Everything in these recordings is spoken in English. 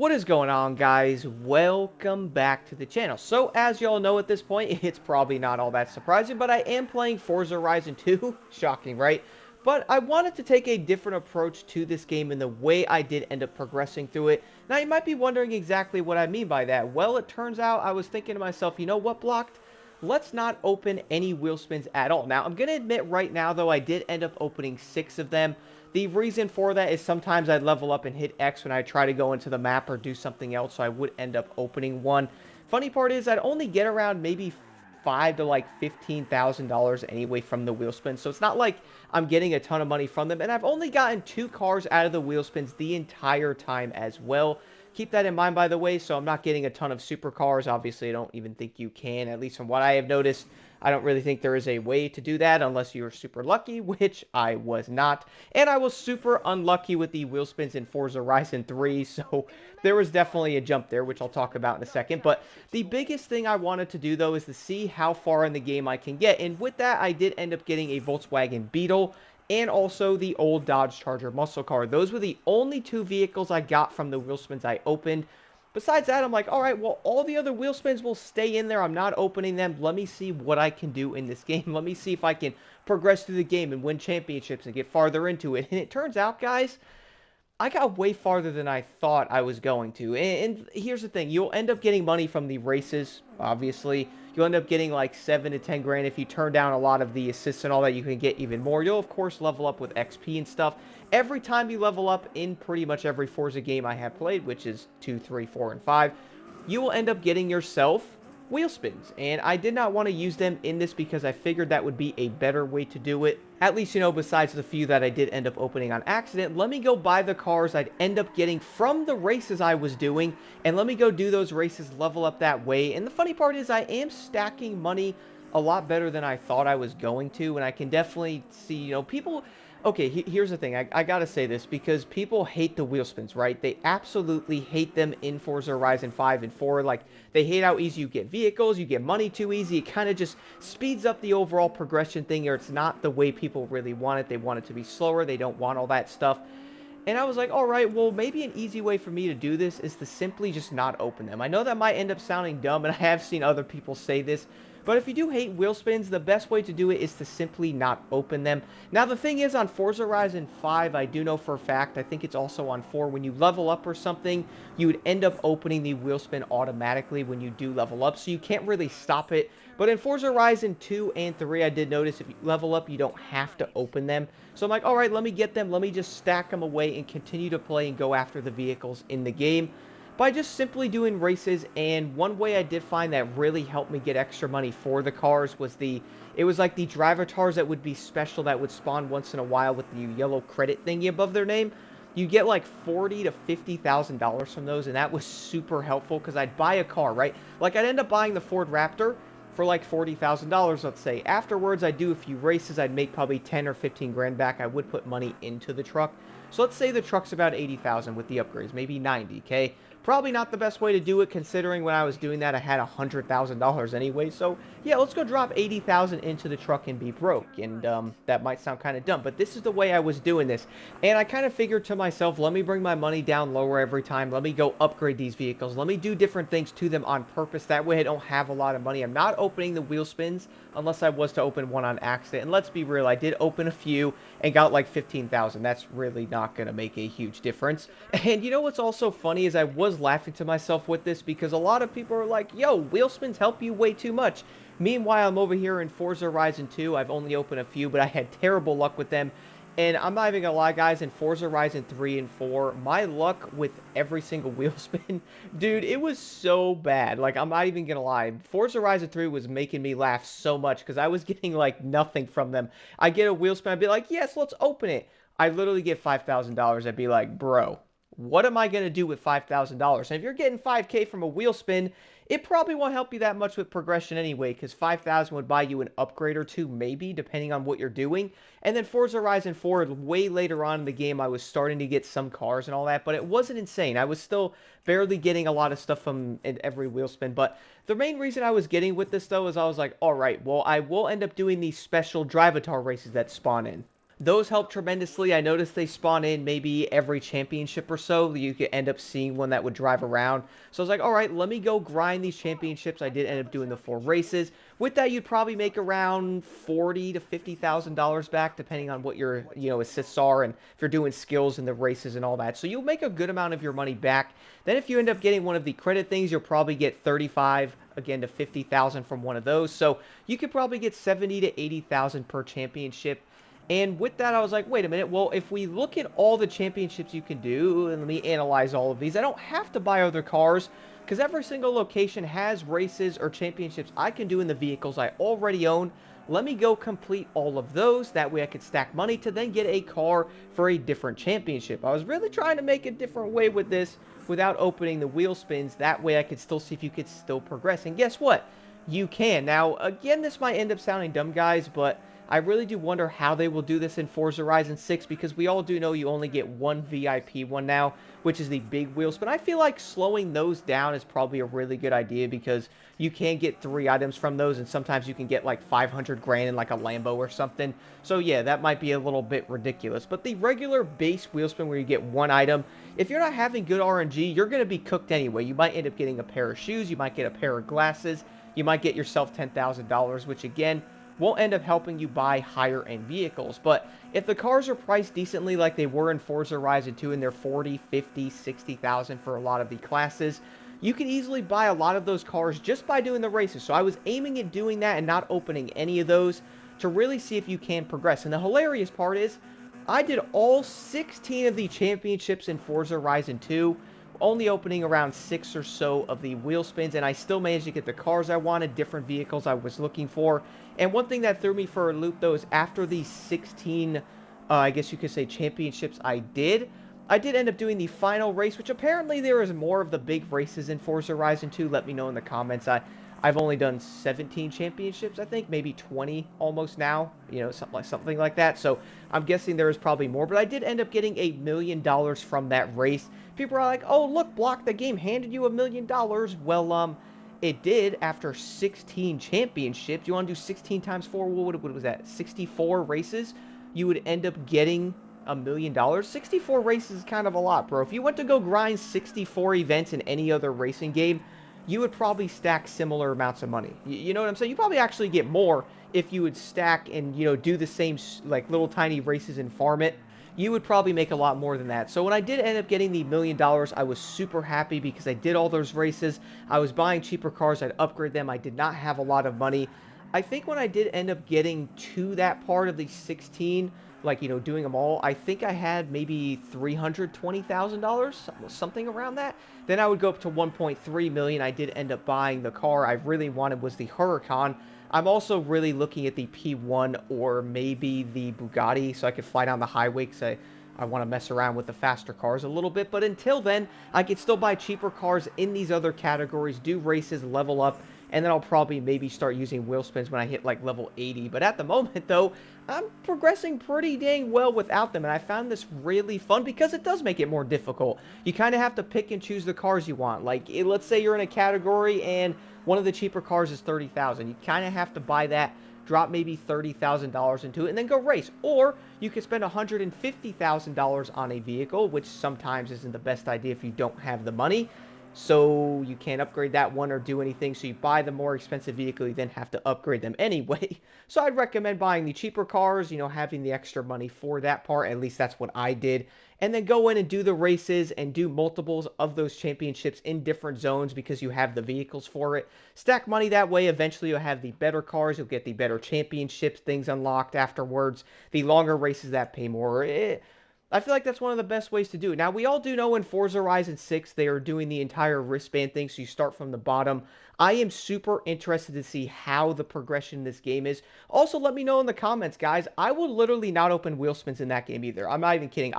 What is going on, guys? Welcome back to the channel. So as y'all know at this point, it's probably not all that surprising, but I am playing Forza Horizon 2. Shocking, right? But I wanted to take a different approach to this game in the way I did end up progressing through it. Now you might be wondering exactly what I mean by that. Well, it turns out I was thinking to myself, you know what, Blocked? Let's not open any wheel spins at all. Now, I'm going to admit right now, though, I did end up opening 6 of them. The reason for that is sometimes I'd level up and hit X when I try to go into the map or do something else, so I would end up opening one. Funny part is I'd only get around maybe five to like $15,000 anyway from the wheel spins, so it's not like I'm getting a ton of money from them, and I've only gotten 2 cars out of the wheel spins the entire time as well. Keep that in mind, by the way, so I'm not getting a ton of supercars. Obviously, I don't even think you can, at least from what I have noticed. I don't really think there is a way to do that unless you're super lucky, which I was not. And I was super unlucky with the wheel spins in Forza Horizon 3, so there was definitely a jump there, which I'll talk about in a second. But the biggest thing I wanted to do, though, is to see how far in the game I can get. And with that, I did end up getting a Volkswagen Beetle and also the old Dodge Charger muscle car. Those were the only 2 vehicles I got from the wheel spins I opened. Besides that, I'm like, all right, well, all the other wheel spins will stay in there. I'm not opening them. Let me see what I can do in this game. Let me see if I can progress through the game and win championships and get farther into it. And it turns out, guys, I got way farther than I thought I was going to. And here's the thing. You'll end up getting money from the races, obviously. You'll end up getting like 7 to 10 grand. If you turn down a lot of the assists and all that, you can get even more. You'll, of course, level up with XP and stuff. Every time you level up in pretty much every Forza game I have played, which is 2, 3, 4, and 5, you will end up getting yourself wheel spins, and I did not want to use them in this because I figured that would be a better way to do it. At least, you know, besides the few that I did end up opening on accident, let me go buy the cars I'd end up getting from the races I was doing, and let me go do those races, level up that way. And the funny part is I am stacking money a lot better than I thought I was going to, and I can definitely see, you know, people... Okay, here's the thing. I gotta say this because people hate the wheel spins, right? They absolutely hate them in Forza Horizon 5 and 4. Like, they hate how easy you get vehicles, you get money too easy. It kind of just speeds up the overall progression thing, or it's not the way people really want it. They want it to be slower. They don't want all that stuff. And I was like, all right, well, maybe an easy way for me to do this is to simply just not open them. I know that might end up sounding dumb, and I have seen other people say this, but if you do hate wheel spins, the best way to do it is to simply not open them. Now, the thing is, on Forza Horizon 5, I do know for a fact, I think it's also on 4, when you level up or something, you would end up opening the wheel spin automatically when you do level up, so you can't really stop it. But in Forza Horizon 2 and 3, I did notice if you level up, you don't have to open them. So I'm like, all right, let me get them, let me just stack them away and continue to play and go after the vehicles in the game by just simply doing races. And one way I did find that really helped me get extra money for the cars was it was like the drivatars that would be special that would spawn once in a while with the yellow credit thingy above their name. You get like $40,000 to $50,000 from those, and that was super helpful because I'd buy a car, right? Like, I'd end up buying the Ford Raptor for like $40,000, let's say. Afterwards, I'd do a few races. I'd make probably 10 or 15 grand back. I would put money into the truck. So let's say the truck's about 80,000 with the upgrades, maybe 90, okay? Probably not the best way to do it, considering when I was doing that, I had $100,000 anyway. So yeah, let's go drop 80,000 into the truck and be broke. And that might sound kind of dumb, but this is the way I was doing this. And I kind of figured to myself, let me bring my money down lower every time. Let me go upgrade these vehicles. Let me do different things to them on purpose. That way I don't have a lot of money. I'm not opening the wheel spins unless I was to open one on accident. And let's be real, I did open a few and got like 15,000. That's really not going to make a huge difference. And you know what's also funny is I was laughing to myself with this because a lot of people are like, yo, wheel spins help you way too much. Meanwhile, I'm over here in Forza Horizon 2. I've only opened a few, but I had terrible luck with them. And I'm not even gonna lie, guys, in Forza Horizon 3 and 4, my luck with every single wheel spin, dude, it was so bad. Like, I'm not even gonna lie. Forza Horizon 3 was making me laugh so much because I was getting, like, nothing from them. I get a wheel spin, I'd be like, yes, let's open it. I literally get $5,000. I'd be like, bro, what am I going to do with $5,000? And if you're getting 5K from a wheel spin, it probably won't help you that much with progression anyway, because 5,000 would buy you an upgrade or two, maybe, depending on what you're doing. And then Forza Horizon 4, way later on in the game, I was starting to get some cars and all that, but it wasn't insane. I was still barely getting a lot of stuff from every wheel spin. But the main reason I was getting with this, though, is I was like, all right, well, I will end up doing these special Drivatar races that spawn in. those help tremendously. I noticed they spawn in maybe every championship or so. You could end up seeing one that would drive around. So I was like, all right, let me go grind these championships. I did end up doing the 4 races. With that, you'd probably make around $40,000 to $50,000 back, depending on what your assists are and if you're doing skills in the races and all that. So you'll make a good amount of your money back. Then if you end up getting one of the credit things, you'll probably get 35 again to 50,000 from one of those. So you could probably get 70 to 80,000 per championship. And with that, I was like, wait a minute. Well, if we look at all the championships you can do, and let me analyze all of these, I don't have to buy other cars because every single location has races or championships I can do in the vehicles I already own. Let me go complete all of those. That way I could stack money to then get a car for a different championship. I was really trying to make a different way with this without opening the wheel spins. That way I could still see if you could still progress. And guess what? You can. Now, again, this might end up sounding dumb, guys, but I really do wonder how they will do this in Forza Horizon 6 because we all do know you only get one VIP one now, which is the big wheels. But I feel like slowing those down is probably a really good idea because you can get 3 items from those, and sometimes you can get like 500 grand in like a Lambo or something. So yeah, that might be a little bit ridiculous. But the regular base wheel spin where you get 1 item, if you're not having good RNG, you're going to be cooked anyway. You might end up getting a pair of shoes, you might get a pair of glasses, you might get yourself $10,000, which again, won't end up helping you buy higher end vehicles. But if the cars are priced decently like they were in Forza Horizon 2 and they're 40, 50, 60,000 for a lot of the classes, you can easily buy a lot of those cars just by doing the races. So I was aiming at doing that and not opening any of those to really see if you can progress. And the hilarious part is I did all 16 of the championships in Forza Horizon 2, only opening around 6 or so of the wheel spins, and I still managed to get the cars I wanted, different vehicles I was looking for. And one thing that threw me for a loop, though, is after the 16, I guess you could say, championships I did end up doing the final race, which apparently there is more of the big races in Forza Horizon 2. Let me know in the comments. I've only done 17 championships, I think, maybe 20 almost now, something like that. So I'm guessing there is probably more, but I did end up getting $1 million from that race. People are like, oh, look, Block, the game handed you $1 million. Well, it did after 16 championships. You want to do 16 times 4? What was that? 64 races? You would end up getting $1 million. 64 races is kind of a lot, bro. If you went to go grind 64 events in any other racing game, you would probably stack similar amounts of money. You know what I'm saying? You probably actually get more if you would stack and, do the same, like, little tiny races and farm it. You would probably make a lot more than that. So when I did end up getting the $1 million, I was super happy because I did all those races. I was buying cheaper cars. I'd upgrade them. I did not have a lot of money. I think when I did end up getting to that part of the 16, like, doing them all, I think I had maybe $320,000, something around that. Then I would go up to 1.3 million. I did end up buying the car I really wanted was the Huracan. I'm also really looking at the P1 or maybe the Bugatti so I could fly down the highway because I want to mess around with the faster cars a little bit. But until then, I could still buy cheaper cars in these other categories, do races, level up, and then I'll probably maybe start using wheel spins when I hit like level 80. But at the moment, though, I'm progressing pretty dang well without them, and I found this really fun because it does make it more difficult. You kind of have to pick and choose the cars you want. Like, let's say you're in a category and one of the cheaper cars is 30,000. You kind of have to buy that, drop maybe $30,000 into it, and then go race. Or you could spend $150,000 on a vehicle, which sometimes isn't the best idea if you don't have the money. So you can't upgrade that one or do anything. So you buy the more expensive vehicle, you then have to upgrade them anyway. So I'd recommend buying the cheaper cars, having the extra money for that part. At least that's what I did. And then go in and do the races and do multiples of those championships in different zones because you have the vehicles for it. Stack money that way. Eventually you'll have the better cars. You'll get the better championships, things unlocked afterwards. The longer races that pay more. I feel like that's one of the best ways to do it. Now, we all do know in Forza Horizon 6, they are doing the entire wristband thing, so you start from the bottom. I am super interested to see how the progression in this game is. Also, let me know in the comments, guys. I will literally not open wheel spins in that game either. I'm not even kidding.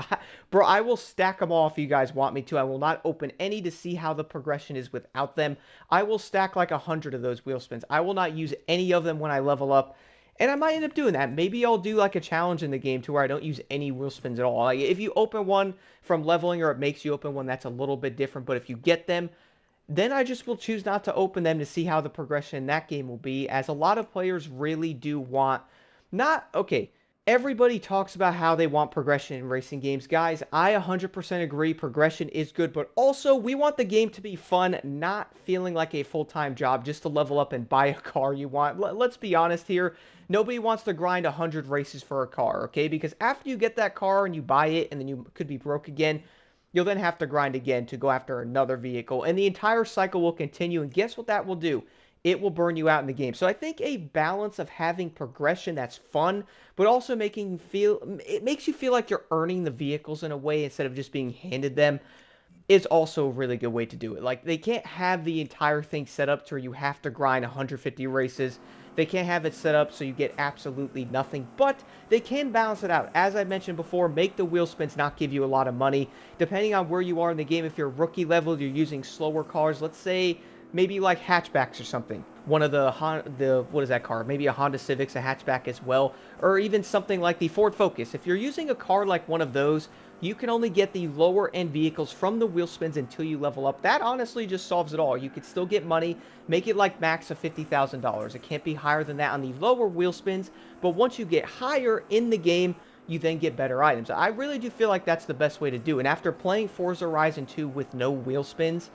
Bro, I will stack them all if you guys want me to. I will not open any to see how the progression is without them. I will stack like 100 of those wheel spins. I will not use any of them when I level up. And I might end up doing that. Maybe I'll do like a challenge in the game to where I don't use any wheel spins at all. Like if you open one from leveling or it makes you open one, that's a little bit different. But if you get them, then I just will choose not to open them to see how the progression in that game will be. As a lot of players really do want, not, okay, Everybody talks about how they want progression in racing games. Guys, I 100% agree progression is good, but also we want the game to be fun, not feeling like a full-time job just to level up and buy a car you want. Let's be honest here. Nobody wants to grind 100 races for a car, okay? Because after you get that car and you buy it and then you could be broke again, you'll then have to grind again to go after another vehicle. And the entire cycle will continue. And guess what that will do? It will burn you out in the game. So I think a balance of having progression that's fun, but also making you feel, it makes you feel like you're earning the vehicles in a way instead of just being handed them, is also a really good way to do it. Like, they can't have the entire thing set up to where you have to grind 150 races. They can't have it set up so you get absolutely nothing, but they can balance it out. As I mentioned before, make the wheel spins not give you a lot of money. Depending on where you are in the game, if you're rookie level, you're using slower cars. Let's say maybe like hatchbacks or something. One of the what is that car? Maybe a Honda Civic's a hatchback as well, or even something like the Ford Focus. If you're using a car like one of those, you can only get the lower end vehicles from the wheel spins until you level up. That honestly just solves it all. You could still get money, make it like max of $50,000. It can't be higher than that on the lower wheel spins, but once you get higher in the game, you then get better items. I really do feel like that's the best way to do. And after playing Forza Horizon 2 with no wheel spins,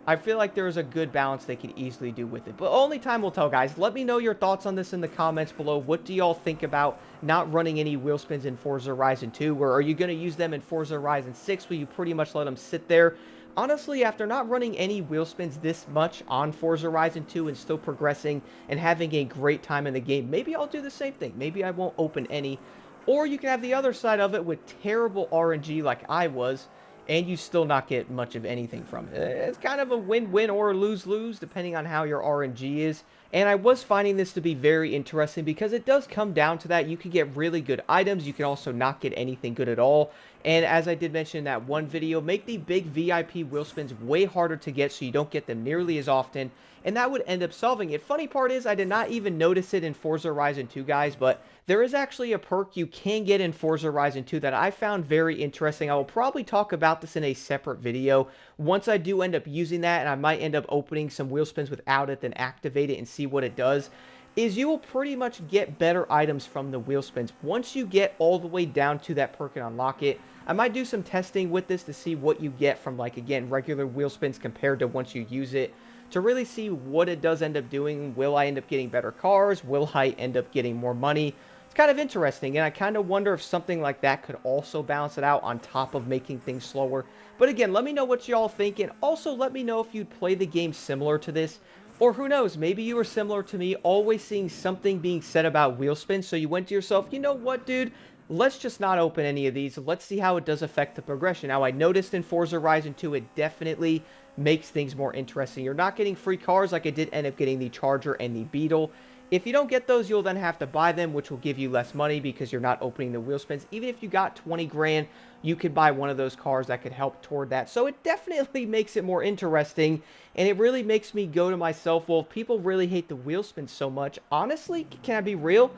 I feel like there's a good balance they could easily do with it. But only time will tell, guys. Let me know your thoughts on this in the comments below. What do y'all think about not running any wheel spins in Forza Horizon 2? Or are you going to use them in Forza Horizon 6? Will you pretty much let them sit there? Honestly, after not running any wheel spins this much on Forza Horizon 2 and still progressing and having a great time in the game, maybe I'll do the same thing. Maybe I won't open any. Or you can have the other side of it with terrible RNG like I was, and you still not get much of anything from it. It's kind of a win-win or lose-lose, depending on how your RNG is. And I was finding this to be very interesting because it does come down to that. You can get really good items. You can also not get anything good at all. And as I did mention in that one video, make the big VIP wheel spins way harder to get so you don't get them nearly as often. And that would end up solving it. Funny part is, I did not even notice it in Forza Horizon 2, guys, but there is actually a perk you can get in Forza Horizon 2 that I found very interesting. I will probably talk about this in a separate video once I do end up using that, and I might end up opening some wheel spins without it, then activate it and see what it does. Is you will pretty much get better items from the wheel spins once you get all the way down to that perk and unlock it. I might do some testing with this to see what you get from, like, again, regular wheel spins compared to once you use it, to really see what it does end up doing. Will I end up getting better cars? Will I end up getting more money? It's kind of interesting, and I kind of wonder if something like that could also balance it out on top of making things slower. But again, let me know what y'all think, and also let me know if you'd play the game similar to this, or who knows, maybe you were similar to me, always seeing something being said about wheel spins, so you went to yourself, you know what, dude? Let's just not open any of these. Let's see how it does affect the progression. Now, I noticed in Forza Horizon 2, it definitely makes things more interesting. You're not getting free cars like I did end up getting the Charger and the Beetle. If you don't get those, you'll then have to buy them, which will give you less money because you're not opening the wheel spins. Even if you got 20 grand, you could buy one of those cars that could help toward that. So it definitely makes it more interesting, and it really makes me go to myself, well, if people really hate the wheel spins so much, honestly, can I be real?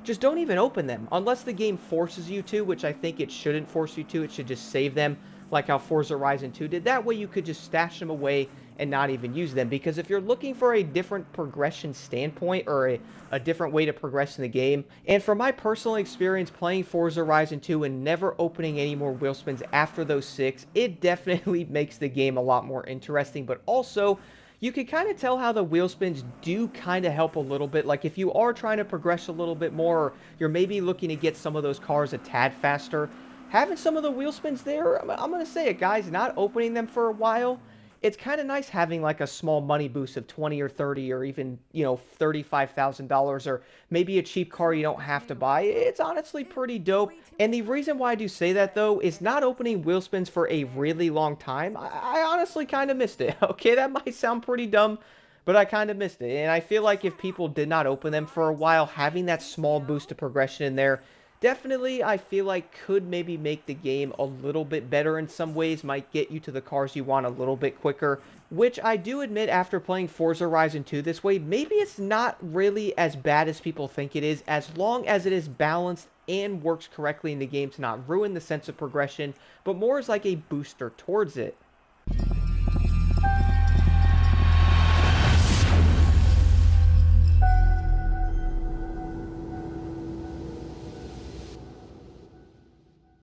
Just don't even open them unless the game forces you to, which I think it shouldn't force you to. It should just save them like how Forza Horizon 2 did. That way you could just stash them away and not even use them. Because if you're looking for a different progression standpoint or a different way to progress in the game, and from my personal experience playing Forza Horizon 2 and never opening any more wheel spins after those 6, it definitely makes the game a lot more interesting. But also, you can kind of tell how the wheel spins do kind of help a little bit. Like if you are trying to progress a little bit more, or you're maybe looking to get some of those cars a tad faster, having some of the wheel spins there, I'm going to say it, guys, not opening them for a while, it's kind of nice having like a small money boost of 20 or 30 or even, you know, $35,000, or maybe a cheap car you don't have to buy. It's honestly pretty dope. And the reason why I do say that, though, is not opening wheel spins for a really long time. I honestly kind of missed it. Okay, that might sound pretty dumb, but I kind of missed it. And I feel like if people did not open them for a while, having that small boost of progression in there, definitely, I feel like could maybe make the game a little bit better in some ways, might get you to the cars you want a little bit quicker, which I do admit after playing Forza Horizon 2 this way, maybe it's not really as bad as people think it is, as long as it is balanced and works correctly in the game to not ruin the sense of progression, but more as like a booster towards it.